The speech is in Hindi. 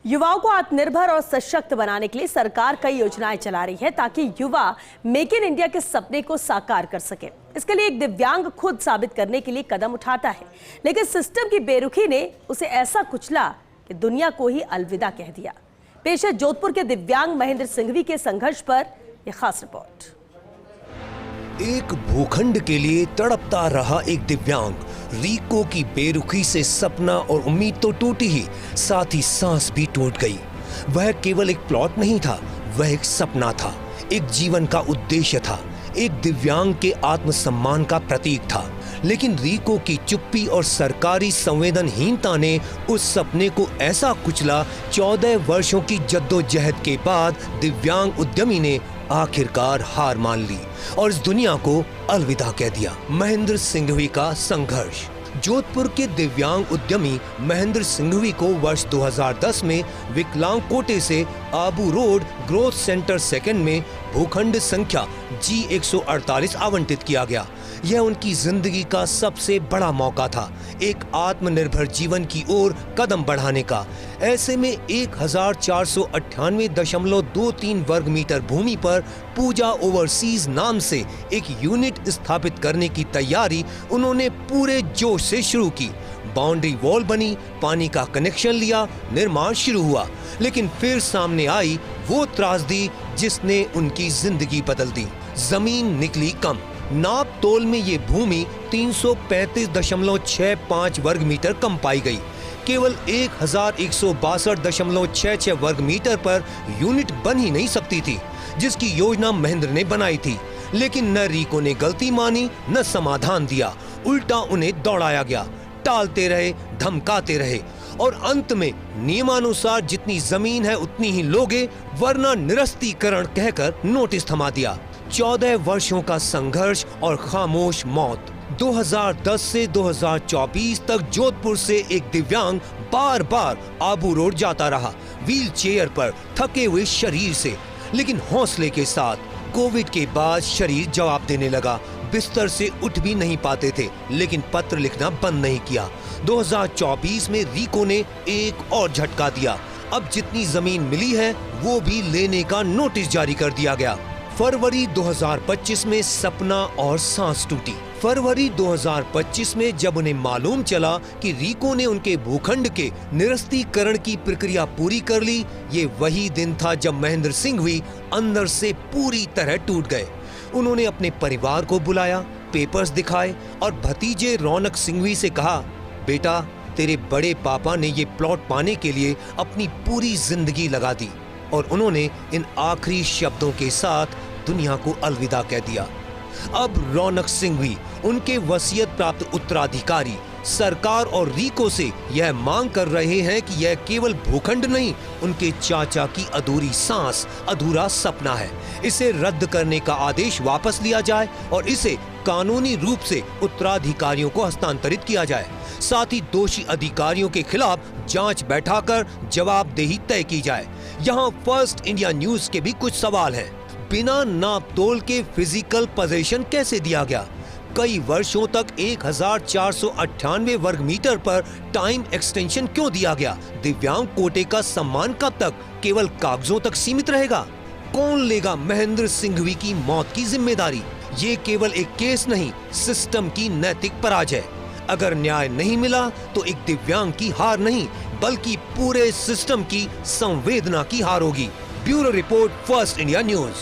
युवाओं को आत्मनिर्भर और सशक्त बनाने के लिए सरकार कई योजनाएं चला रही है ताकि युवा मेक इन इंडिया के सपने को साकार कर सके। इसके लिए एक दिव्यांग खुद साबित करने के लिए कदम उठाता है, लेकिन सिस्टम की बेरुखी ने उसे ऐसा कुचला कि दुनिया को ही अलविदा कह दिया। पेश है जोधपुर के दिव्यांग महेंद्र सिंघवी के संघर्ष पर यह खास रिपोर्ट। एक भूखंड के लिए तड़पता रहा एक दिव्यांग रीको की बेरुखी से सपना और उम्मीद तो टूटी ही, साथ ही सांस भी टूट गई। वह केवल एक प्लॉट नहीं था, वह एक सपना था, एक जीवन का उद्देश्य था, एक दिव्यांग के आत्मसम्मान का प्रतीक था। लेकिन रीको की चुप्पी और सरकारी संवेदनहीनता ने उस सपने को ऐसा कुचला। 14 वर्षों की जद्दोजहद के बाद दिव्यांग उद्यमी ने आखिरकार हार मान ली और इस दुनिया को अलविदा कह दिया। महेंद्र सिंघवी का संघर्ष। जोधपुर के दिव्यांग उद्यमी महेंद्र सिंघवी को वर्ष 2010 में विकलांग कोटे से Abu road growth centre second में भूखंड संख्या G148 आवंटित किया गया। यह उनकी जिंदगी का सबसे बड़ा मौका था, एक आत्मनिर्भर जीवन की ओर कदम बढ़ाने का। ऐसे में 1498.23 वर्ग मीटर भूमि पर पूजा ओवरसीज नाम से एक यूनिट स्थापित करने की तैयारी उन्होंने पूरे जोश से शुरू की। बाउंड्री वॉल बनी, पानी का कनेक्शन लिया, निर्माण शुरू हुआ। लेकिन फिर सामने आई वो त्रासदी जिसने उनकी जिंदगी बदल दी। जमीन निकली कम। नाप तोल में ये भूमि 335.65 वर्ग मीटर कम पाई गई। केवल 1162.66 वर्ग मीटर पर यूनिट बन ही नहीं सकती थी, जिसकी योजना महेंद्र ने बनाई थी। लेकिन न रीको ने गलती मानी, न समाधान दिया, उल्टा उन्हें दौड़ाया गया। टालते रहे, धमकाते रहे और अंत में नियमानुसार जितनी जमीन है उतनी ही लोगे, वरना निरस्तीकरण कहकर नोटिस थमा दिया। 14 वर्षों का संघर्ष और खामोश मौत। 2010 से 2024 तक जोधपुर से एक दिव्यांग बार बार आबू रोड जाता रहा, व्हील चेयर पर, थके हुए शरीर से, लेकिन हौसले के साथ। कोविड के बाद शरीर जवाब देने लगा, बिस्तर से उठ भी नहीं पाते थे, लेकिन पत्र लिखना बंद नहीं किया। 2024 में रीको ने एक और झटका दिया। अब जितनी जमीन मिली है वो भी लेने का नोटिस जारी कर दिया गया। फरवरी 2025 में सपना और सांस टूटी। फरवरी 2025 में जब उन्हें मालूम चला कि रीको ने उनके भूखंड के निरस्तीकरण की प्रक्रिया पूरी कर ली, ये वही दिन था जब महेंद्र सिंघवी अंदर से पूरी तरह टूट गए। उन्होंने अपने परिवार को बुलाया, पेपर्स दिखाए और भतीजे रौनक सिंघवी से कहा, बेटा, तेरे बड़े पापा ने ये प्लॉट पाने के लिए अपनी पूरी जिंदगी लगा दी। और उन्होंने इन आखिरी शब्दों के साथ दुनिया को अलविदा कह दिया। अब रौनक सिंघवी, उनके वसीयत प्राप्त उत्तराधिकारी, सरकार और रीको से यह मांग कर रहे हैं कि यह केवल भूखंड नहीं, उनके चाचा की अधूरी सांस, अधूरा सपना है। इसे रद्द करने का आदेश वापस लिया जाए और इसे कानूनी रूप से उत्तराधिकारियों को हस्तांतरित किया जाए। साथ ही दोषी अधिकारियों के खिलाफ जांच बैठाकर जवाबदेही तय की जाए। यहाँ फर्स्ट इंडिया न्यूज के भी कुछ सवाल हैं। बिना नाप तोल के फिजिकल पोजीशन कैसे दिया गया? कई वर्षों तक 1498 वर्ग मीटर पर टाइम एक्सटेंशन क्यों दिया गया? दिव्यांग कोटे का सम्मान कब तक केवल कागजों तक सीमित रहेगा? कौन लेगा महेंद्र सिंघवी की मौत की जिम्मेदारी? ये केवल एक केस नहीं, सिस्टम की नैतिक पराजय। अगर न्याय नहीं मिला तो एक दिव्यांग की हार नहीं, बल्कि पूरे सिस्टम की संवेदना की हार होगी। Bureau report, first India news.